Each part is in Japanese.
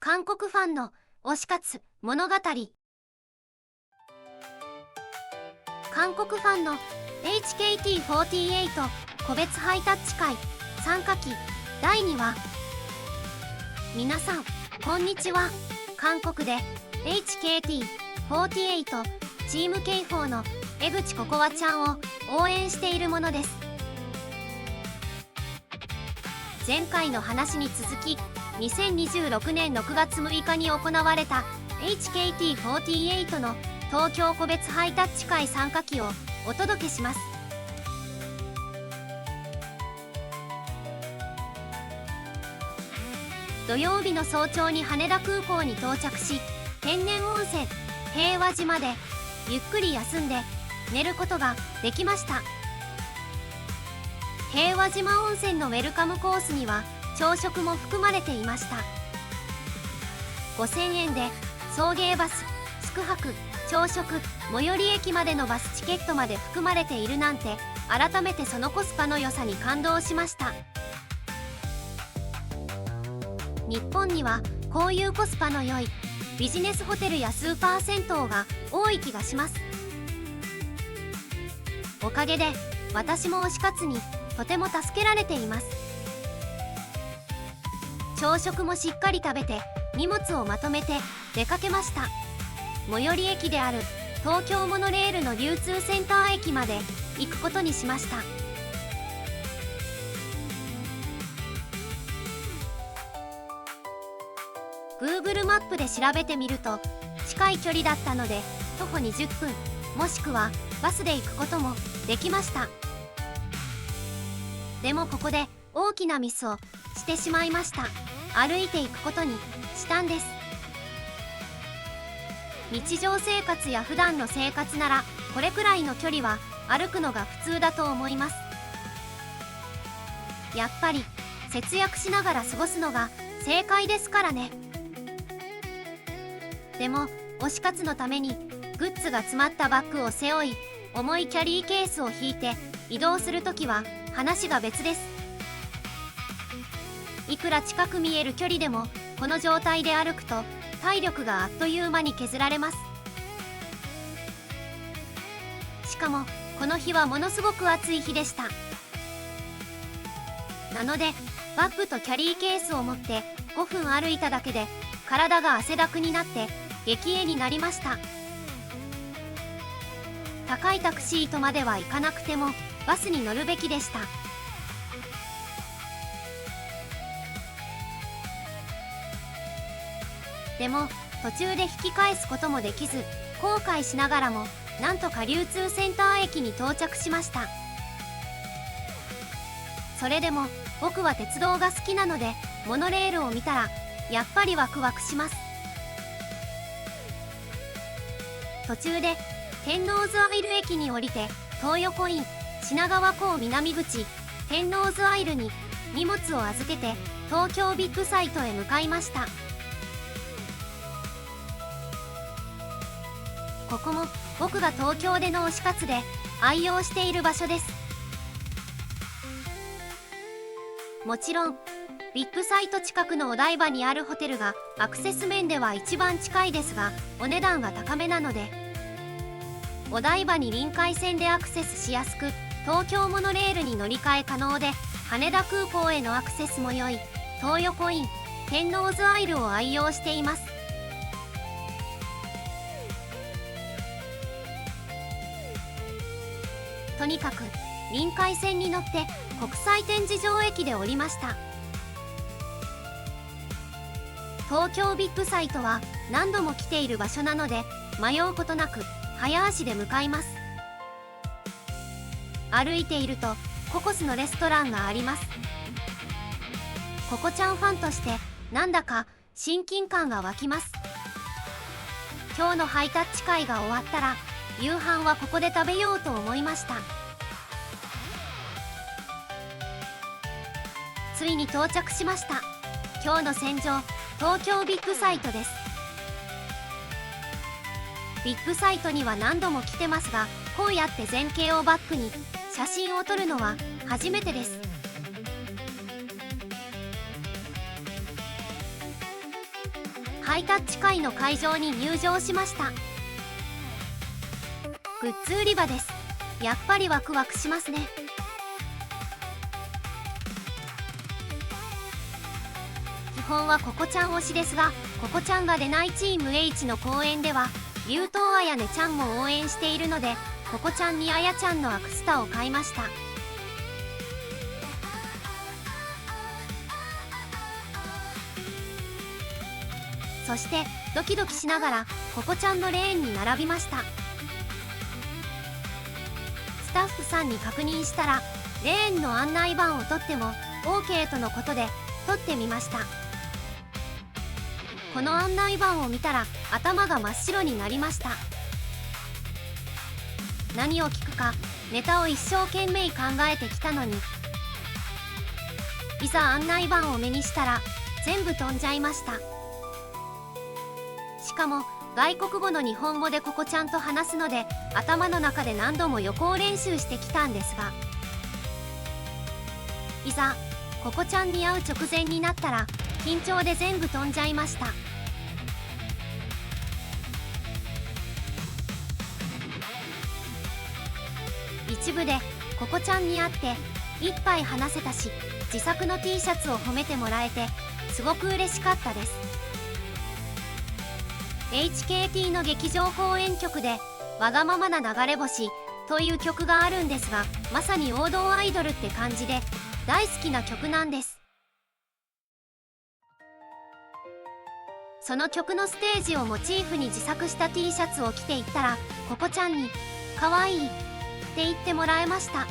韓国ファンの推し活物語。韓国ファンの HKT48 個別ハイタッチ会参加期第2話。皆さんこんにちは。韓国で HKT48 チーム K4 の江口ココアちゃんを応援しているものです。前回の話に続き、2026年6月6日に行われた HKT48 の東京個別ハイタッチ会参加期をお届けします。土曜日の早朝に羽田空港に到着し、天然温泉平和島でゆっくり休んで寝ることができました。平和島温泉のウェルカムコースには朝食も含まれていました。5000円で送迎バス、宿泊、朝食、最寄り駅までのバスチケットまで含まれているなんて、改めてそのコスパの良さに感動しました。日本にはこういうコスパの良いビジネスホテルやスーパー銭湯が多い気がします。おかげで私も推し活にとても助けられています。朝食もしっかり食べて荷物をまとめて出かけました。最寄り駅である東京モノレールの流通センター駅まで行くことにしました。Google マップで調べてみると近い距離だったので徒歩20分もしくはバスで行くこともできました。でもここで大きなミスをしてしまいました。歩いていくことにしたんです。日常生活や普段の生活ならこれくらいの距離は歩くのが普通だと思います。やっぱり節約しながら過ごすのが正解ですからね。でも推し活のためにグッズが詰まったバッグを背負い、重いキャリーケースを引いて移動するときは話が別です。いくら近く見える距離でもこの状態で歩くと体力があっという間に削られます。しかもこの日はものすごく暑い日でした。なのでバッグとキャリーケースを持って5分歩いただけで体が汗だくになって激励になりました。高いタクシーとまでは行かなくてもバスに乗るべきでした。でも途中で引き返すこともできず後悔しながらもなんとか流通センター駅に到着しました。それでも僕は鉄道が好きなのでモノレールを見たらやっぱりワクワクします。途中で天王洲アイル駅に降りて東横イン品川港南口天王洲アイルに荷物を預けて東京ビッグサイトへ向かいました。ここも僕が東京での推し活で愛用している場所です。もちろんビッグサイト近くのお台場にあるホテルがアクセス面では一番近いですがお値段が高めなので、お台場に臨海線でアクセスしやすく東京モノレールに乗り換え可能で羽田空港へのアクセスも良い東横イン天王洲アイルを愛用しています。とにかく臨海線に乗って国際展示場駅で降りました。東京ビッグサイトは何度も来ている場所なので迷うことなく早足で向かいます。歩いているとココスのレストランがあります。ココちゃんファンとしてなんだか親近感が湧きます。今日のハイタッチ会が終わったら夕飯はここで食べようと思いました。ついに到着しました。今日の戦場東京ビッグサイトです。ビッグサイトには何度も来てますがこうやって全景をバックに写真を撮るのは初めてです。ハイタッチ会の会場に入場しました。グッズ売り場です。やっぱりワクワクしますね。基本はココちゃん推しですが、ココちゃんが出ないチーム H の公演では竜頭あやねちゃんも応援しているので、ココちゃんにあやちゃんのアクスタを買いました。そしてドキドキしながらココちゃんのレーンに並びました。スタッフさんに確認したら、レーンの案内板を取っても OK とのことで取ってみました。この案内板を見たら頭が真っ白になりました。何を聞くかネタを一生懸命考えてきたのに、いざ案内板を目にしたら全部飛んじゃいました。しかも外国語の日本語でココちゃんと話すので、頭の中で何度も予行練習してきたんですが、いざココちゃんに会う直前になったら緊張で全部飛んじゃいました。一部でココちゃんに会って一杯話せたし、自作の T シャツを褒めてもらえてすごく嬉しかったです。HKT の劇場公演曲で「わがままな流れ星」という曲があるんですが、まさに王道アイドルって感じで大好きな曲なんです。その曲のステージをモチーフに自作した T シャツを着ていったら、ココちゃんに「かわいい」って言ってもらえました。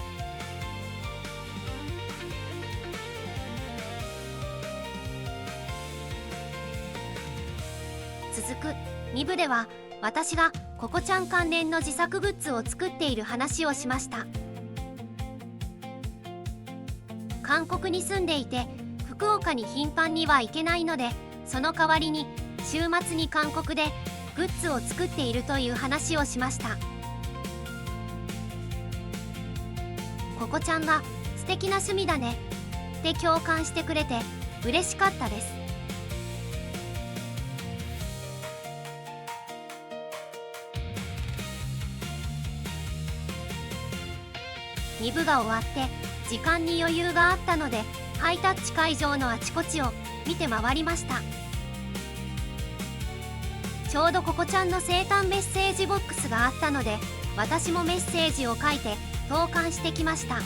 続く2部では私がココちゃん関連の自作グッズを作っている話をしました。韓国に住んでいて福岡に頻繁には行けないので、その代わりに週末に韓国でグッズを作っているという話をしました。ココちゃんが素敵な趣味だねって共感してくれて嬉しかったです。2部が終わって時間に余裕があったので、ハイタッチ会場のあちこちを見て回りました。ちょうどココちゃんの生誕メッセージボックスがあったので、私もメッセージを書いて投函してきました。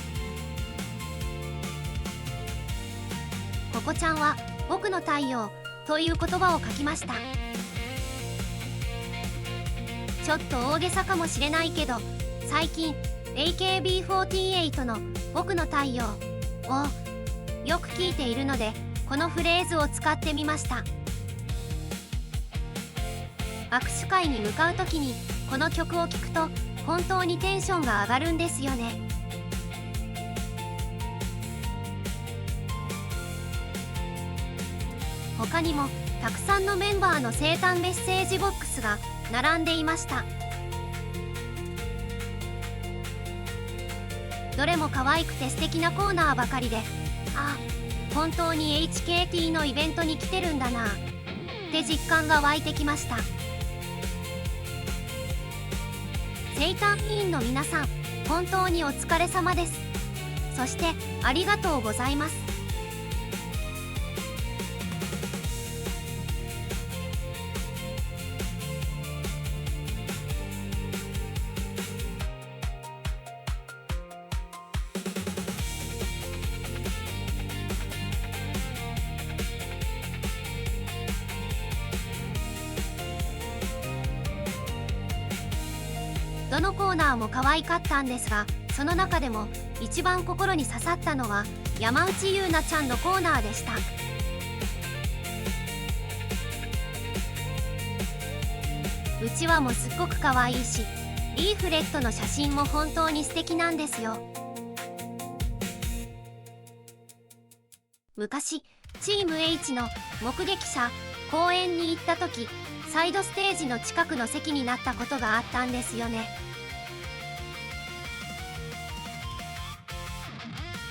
ココちゃんは僕の太陽という言葉を書きました。ちょっと大げさかもしれないけど、最近AKB48 の僕の太陽をよく聞いているので、このフレーズを使ってみました。握手会に向かう時にこの曲を聴くと本当にテンションが上がるんですよね。他にもたくさんのメンバーの生誕メッセージボックスが並んでいました。どれも可愛くて素敵なコーナーばかりで、あ、本当に HKT のイベントに来てるんだなって実感が湧いてきました。生誕委員の皆さん、本当にお疲れ様です。そしてありがとうございます。どのコーナーも可愛かったんですが、その中でも一番心に刺さったのは山内優菜ちゃんのコーナーでした。うちわもすっごく可愛いし、リーフレットの写真も本当に素敵なんですよ。昔チーム H の目撃者公演に行った時、サイドステージの近くの席になったことがあったんですよね。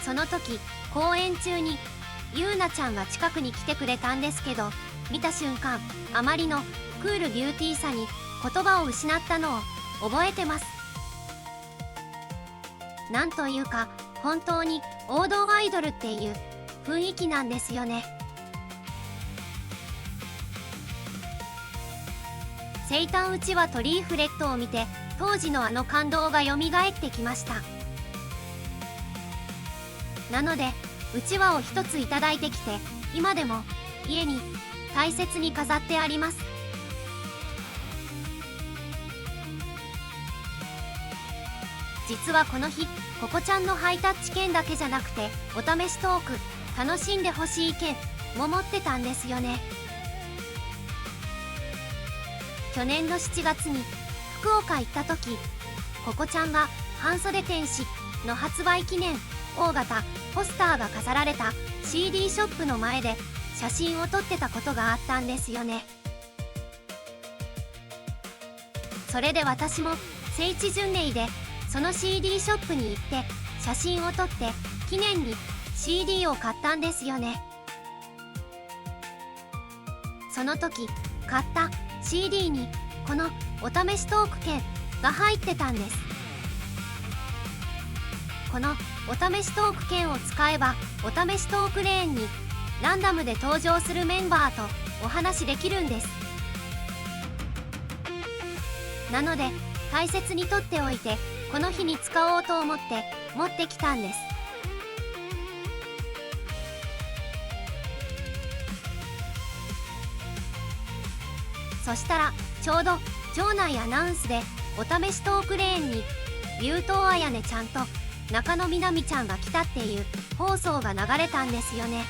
その時公演中にゆうなちゃんが近くに来てくれたんですけど、見た瞬間あまりのクールビューティーさに言葉を失ったのを覚えてます。なんというか本当に王道アイドルっていう雰囲気なんですよね。生誕うちわとリーフレットを見て当時のあの感動がよみがえってきました。なのでうちわを一ついただいてきて今でも家に大切に飾ってあります。実はこの日ここちゃんのハイタッチ券だけじゃなくてお試しトーク楽しんでほしい券も持ってたんですよね。去年の7月に福岡行った時ここちゃんが半袖天使の発売記念大型ポスターが飾られた CD ショップの前で写真を撮ってたことがあったんですよね。それで私も聖地巡礼でその CD ショップに行って写真を撮って記念に CD を買ったんですよね。その時買った CD にこのお試しトーク券が入ってたんです。このお試しトーク券を使えばお試しトークレーンにランダムで登場するメンバーとお話できるんです。なので大切に取っておいてこの日に使おうと思って持ってきたんです。そしたらちょうど場内アナウンスでお試しトークレーンに竜頭あやねちゃんと中野みなみちゃんが来たっていう放送が流れたんですよね。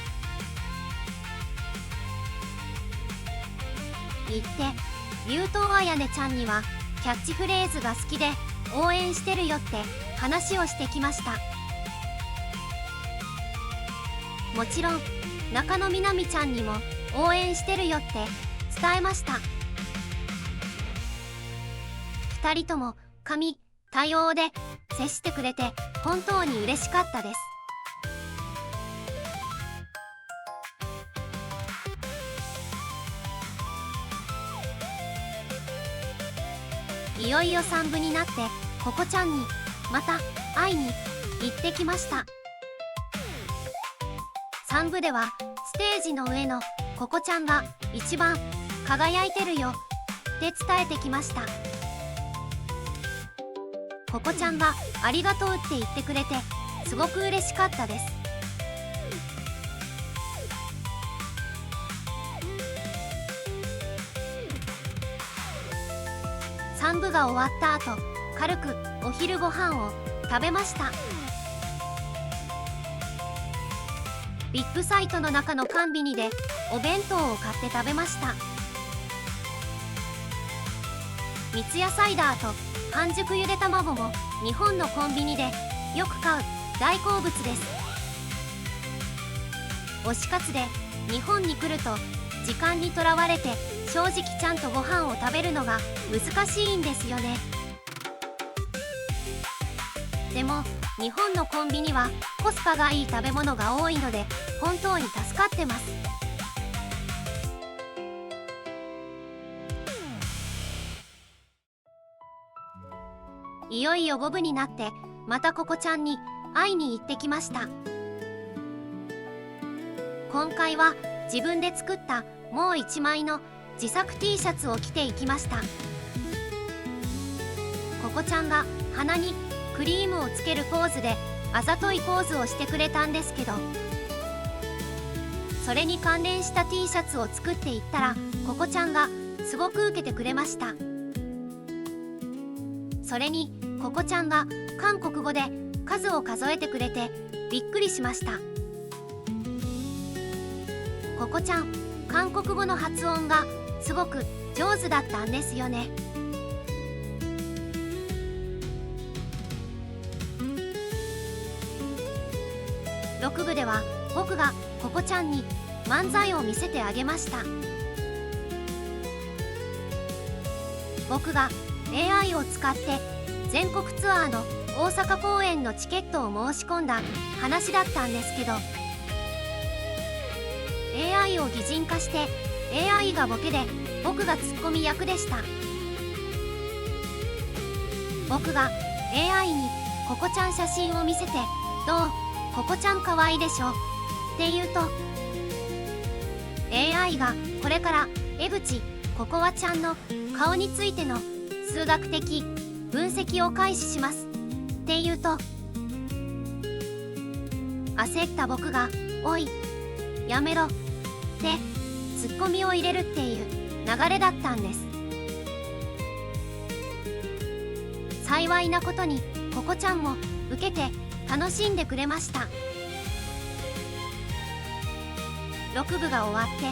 行って竜頭あやねちゃんにはキャッチフレーズが好きで応援してるよって話をしてきました。もちろん中野みなみちゃんにも応援してるよって伝えました。2人とも神対応で接してくれて本当に嬉しかったです。いよいよ3部になってここちゃんにまた会いに行ってきました。3部ではステージの上のここちゃんが一番輝いてるよって伝えてきました。ここちゃんがありがとうって言ってくれてすごく嬉しかったです。3部が終わった後軽くお昼ご飯を食べました。ビッグサイトの中のコンビニでお弁当を買って食べました。三ツ矢サイダーと半熟ゆで卵も日本のコンビニでよく買う大好物です。推し活で日本に来ると時間にとらわれて正直ちゃんとご飯を食べるのが難しいんですよね。でも日本のコンビニはコスパがいい食べ物が多いので本当に助かってます。いよいよ5部になってまたここちゃんに会いに行ってきました。今回は自分で作ったもう1枚の自作 T シャツを着ていきました。ここちゃんが鼻にクリームをつけるポーズであざといポーズをしてくれたんですけど、それに関連した T シャツを作っていったらここちゃんがすごく受けてくれました。それにここちゃんが韓国語で数を数えてくれてびっくりしました。ここちゃん韓国語の発音がすごく上手だったんですよね。6部では僕がここちゃんに漫才を見せてあげました。僕が AI を使って全国ツアーの大阪公演のチケットを申し込んだ話だったんですけど、 AI を擬人化して AI がボケで僕がツッコミ役でした。僕が AI にココちゃん写真を見せて「どう？ココちゃんかわいいでしょ」って言うと AI がこれから江口ココワちゃんの顔についての数学的分析を開始しますって言うと、焦った僕が「おいやめろ」ってツッコミを入れるっていう流れだったんです。幸いなことにココちゃんも受けて楽しんでくれました。6部が終わって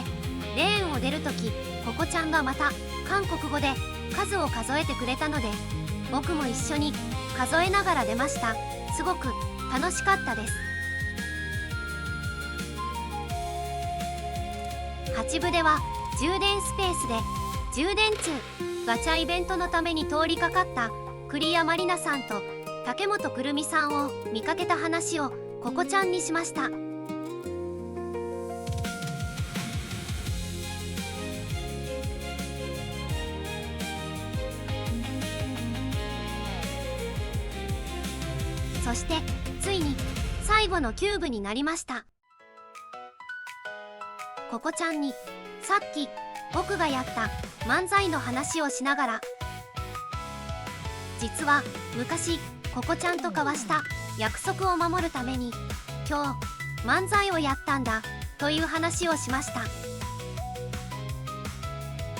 レーンを出るとき、ココちゃんがまた韓国語で数を数えてくれたので、僕も一緒に数えながら出ました。すごく楽しかったです。8部では充電スペースで充電中ガチャイベントのために通りかかった栗山里奈さんと竹本くるみさんを見かけた話をココちゃんにしました。そしてついに最後のキューブになりました。ココちゃんにさっき僕がやった漫才の話をしながら、実は昔ココちゃんと交わした約束を守るために今日漫才をやったんだという話をしました。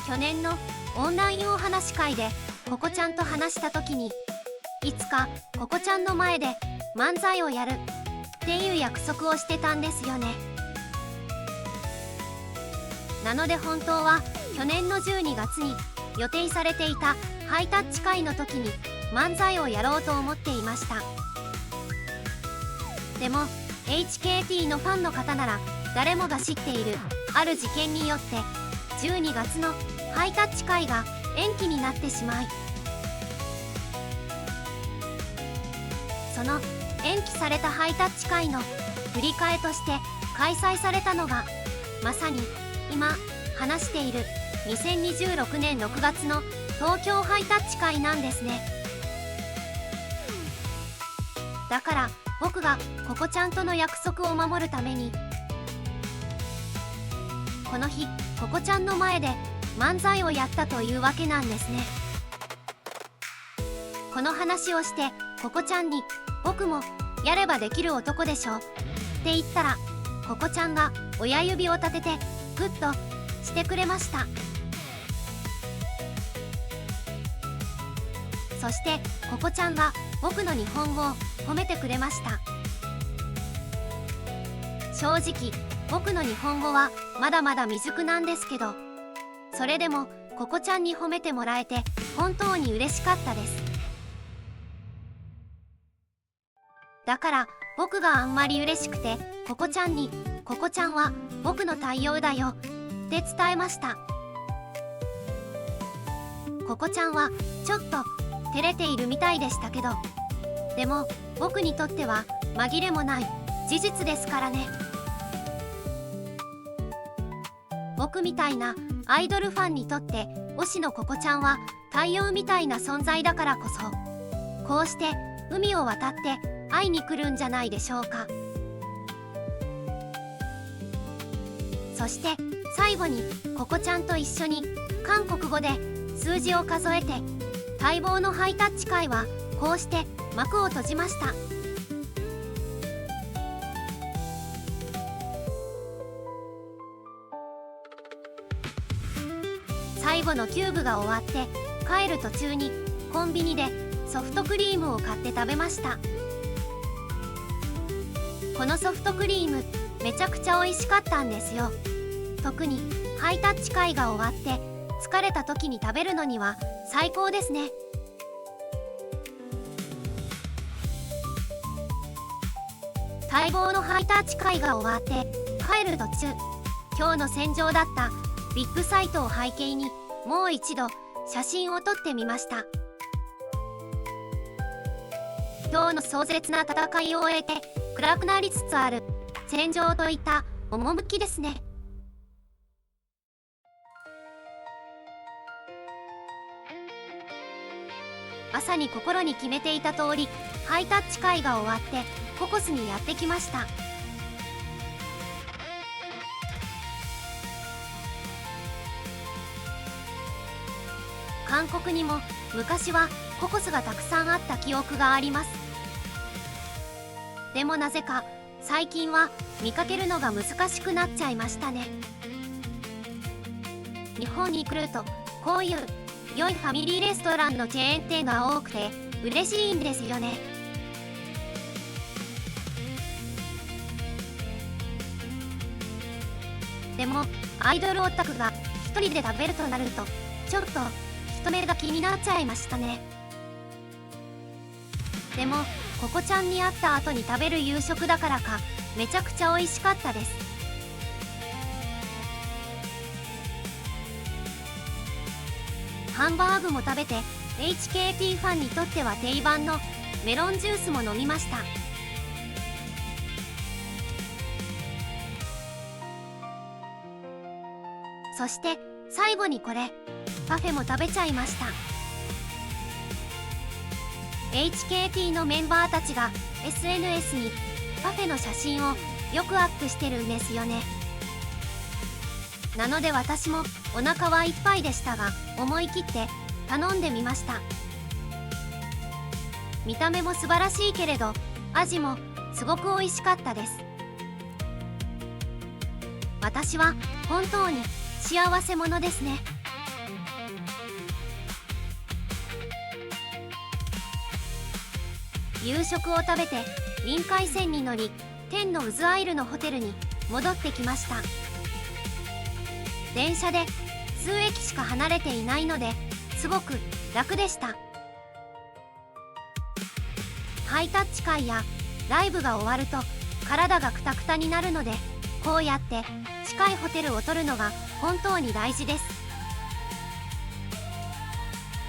去年のオンラインお話し会でココちゃんと話した時に、いつかココちゃんの前で漫才をやるっていう約束をしてたんですよね。なので本当は去年の12月に予定されていたハイタッチ会の時に漫才をやろうと思っていました。でも HKT のファンの方なら誰もが知っているある事件によって12月のハイタッチ会が延期になってしまい、その延期されたハイタッチ会の振り替えとして開催されたのがまさに今話している2026年6月の東京ハイタッチ会なんですね。だから僕がココちゃんとの約束を守るためにこの日ココちゃんの前で漫才をやったというわけなんですね。この話をしてココちゃんに「僕もやればできる男でしょ」って言ったら、ココちゃんが親指を立ててグッとしてくれました。そしてココちゃんが僕の日本語を褒めてくれました。正直僕の日本語はまだまだ未熟なんですけど、それでもココちゃんに褒めてもらえて本当に嬉しかったです。だから僕があんまり嬉しくてココちゃんに「ココちゃんは僕の太陽だよ」って伝えました。ココちゃんはちょっと照れているみたいでしたけど、でも僕にとっては紛れもない事実ですからね。僕みたいなアイドルファンにとって推しのココちゃんは太陽みたいな存在だからこそ、こうして海を渡って会いに来るんじゃないでしょうか。そして最後にココちゃんと一緒に韓国語で数字を数えて待望のハイタッチ会はこうして幕を閉じました。最後のキューブが終わって帰る途中にコンビニでソフトクリームを買って食べました。このソフトクリームめちゃくちゃ美味しかったんですよ。特にハイタッチ会が終わって疲れた時に食べるのには最高ですね。待望のハイタッチ会が終わって帰る途中、今日の戦場だったビッグサイトを背景にもう一度写真を撮ってみました。今日の壮絶な戦いを終えて暗くなりつつある戦場といった趣ですね。朝に心に決めていた通り、ハイタッチ会が終わってココスにやってきました。韓国にも昔はココスがたくさんあった記憶があります。でもなぜか最近は見かけるのが難しくなっちゃいましたね。日本に来るとこういう良いファミリーレストランのチェーン店が多くて嬉しいんですよね。でもアイドルオタクが一人で食べるとなるとちょっと人目が気になっちゃいましたね。でもココちゃんに会った後に食べる夕食だからかめちゃくちゃ美味しかったです。ハンバーグも食べて HKT ファンにとっては定番のメロンジュースも飲みました。そして最後にこれパフェも食べちゃいました。 HKT のメンバーたちが SNS にパフェの写真をよくアップしてるんですよね。なので私もお腹はいっぱいでしたが思い切って頼んでみました。見た目も素晴らしいけれど味もすごく美味しかったです。私は本当に幸せ者ですね。夕食を食べて臨海線に乗り天の渦アイルのホテルに戻ってきました。電車で数駅しか離れていないのですごく楽でした。ハイタッチ会やライブが終わると体がクタクタになるのでこうやって近いホテルを取るのが本当に大事です。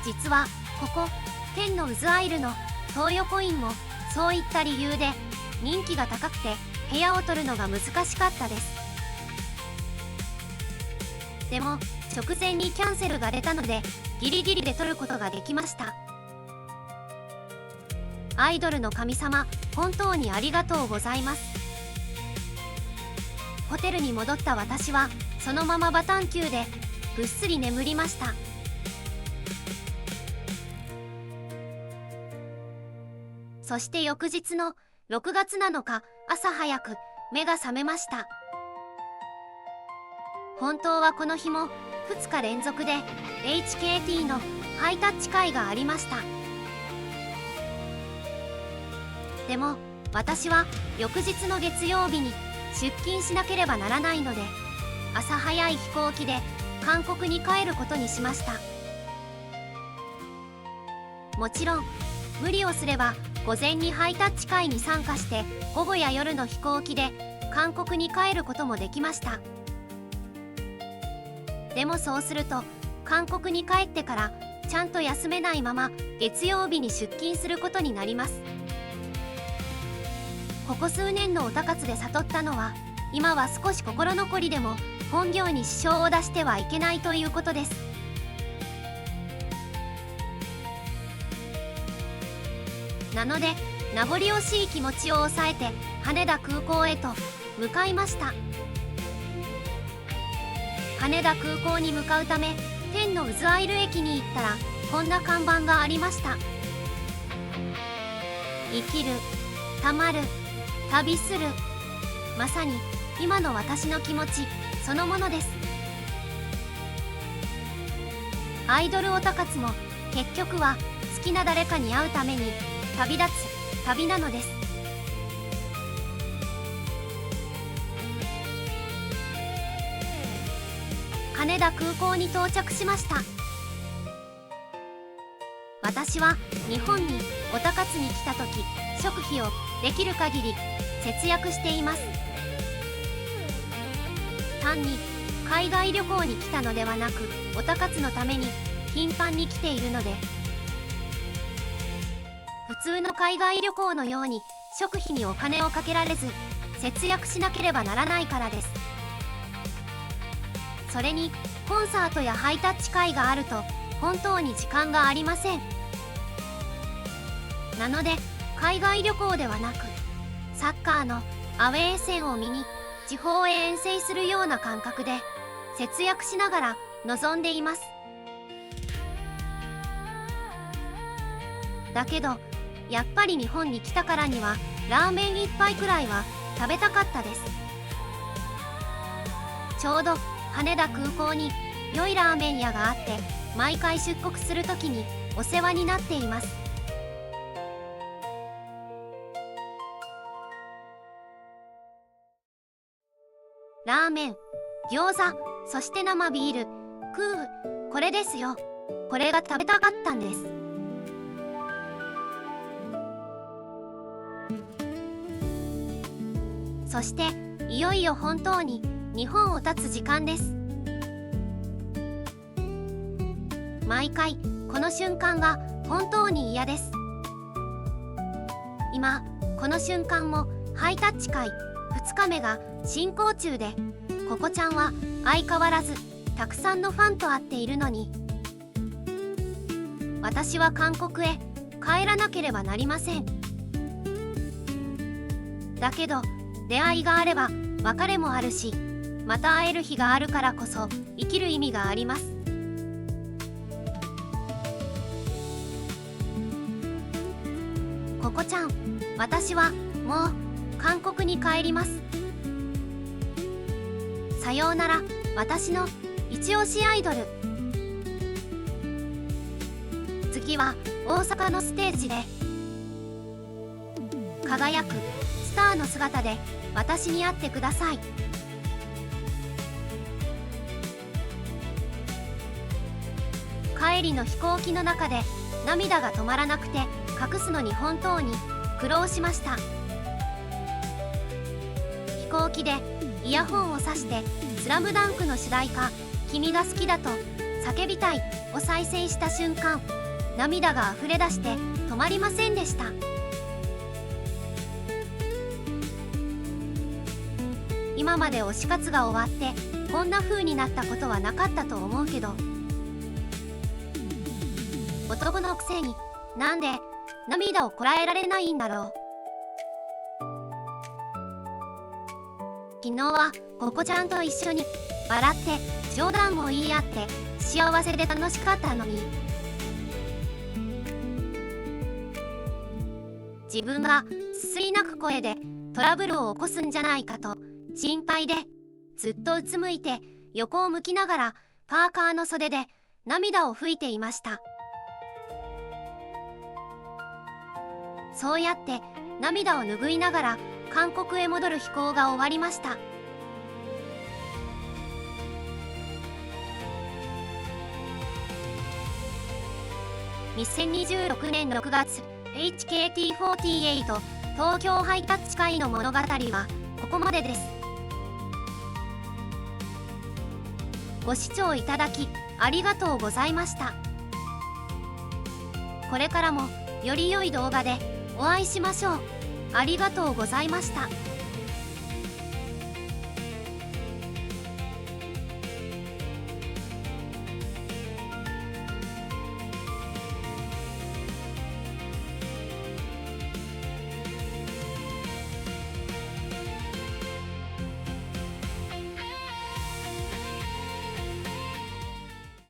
実はここ天の渦アイルの東横インもそういった理由で人気が高くて部屋を取るのが難しかったです。でも直前にキャンセルが出たのでギリギリで取ることができました。アイドルの神様、本当にありがとうございます。ホテルに戻った私はそのままバタンキューでぐっすり眠りました。そして翌日の6月7日朝早く目が覚めました。本当はこの日も2日連続で HKT のハイタッチ会がありました。でも私は翌日の月曜日に出勤しなければならないので朝早い飛行機で韓国に帰ることにしました。もちろん無理をすれば午前にハイタッチ会に参加して午後や夜の飛行機で韓国に帰ることもできました。でもそうすると韓国に帰ってからちゃんと休めないまま月曜日に出勤することになります。ここ数年のオタ活で悟ったのは今は少し心残りでも本業に支障を出してはいけないということです。なので名残惜しい気持ちを抑えて羽田空港へと向かいました。羽田空港に向かうため天の渦アイル駅に行ったらこんな看板がありました。生きる、たまる、旅する、まさに今の私の気持ちそのものです。アイドルオタ活も結局は好きな誰かに会うために旅立つ旅なのです。羽田空港に到着しました。私は日本にオタ活に来た時食費をできる限り節約しています。単に海外旅行に来たのではなくオタ活のために頻繁に来ているので、普通の海外旅行のように食費にお金をかけられず節約しなければならないからです。それにコンサートやハイタッチ会があると本当に時間がありません。なので海外旅行ではなく、サッカーのアウェー戦を見に地方へ遠征するような感覚で節約しながら臨んでいます。だけどやっぱり日本に来たからにはラーメン一杯くらいは食べたかったです。ちょうど羽田空港に良いラーメン屋があって、毎回出国するときにお世話になっています。ラーメン、餃子、そして生ビール、これですよ。これが食べたかったんです。そしていよいよ本当に日本を立つ時間です。毎回この瞬間が本当に嫌です。今この瞬間もハイタッチ会2日目が進行中で、ここちゃんは相変わらずたくさんのファンと会っているのに、私は韓国へ帰らなければなりません。だけど出会いがあれば別れもあるし、また会える日があるからこそ生きる意味があります。ここちゃん、私はもう韓国に帰ります。さようなら、私の一押しアイドル。次は大阪のステージで輝くスターの姿で私に会ってください。帰りの飛行機の中で涙が止まらなくて隠すのに本当に苦労しました。飛行機でイヤホンをさして「スラムダンクの主題歌「君が好きだと叫びたい」を再生した瞬間、涙が溢れ出して止まりませんでした。今まで推し活が終わってこんな風になったことはなかったと思うけど、男のくせになんで涙をこらえられないんだろう。昨日はここちゃんと一緒に笑って冗談も言い合って幸せで楽しかったのに、自分がすすり泣く声でトラブルを起こすんじゃないかと心配で、ずっとうつむいて横を向きながらパーカーの袖で涙を拭いていました。そうやって涙を拭いながら韓国へ戻る飛行が終わりました。2026年6月 HKT48 東京ハイタッチ会の物語はここまでです。ご視聴いただきありがとうございました。これからもより良い動画でお会いしましょう。ありがとうございました。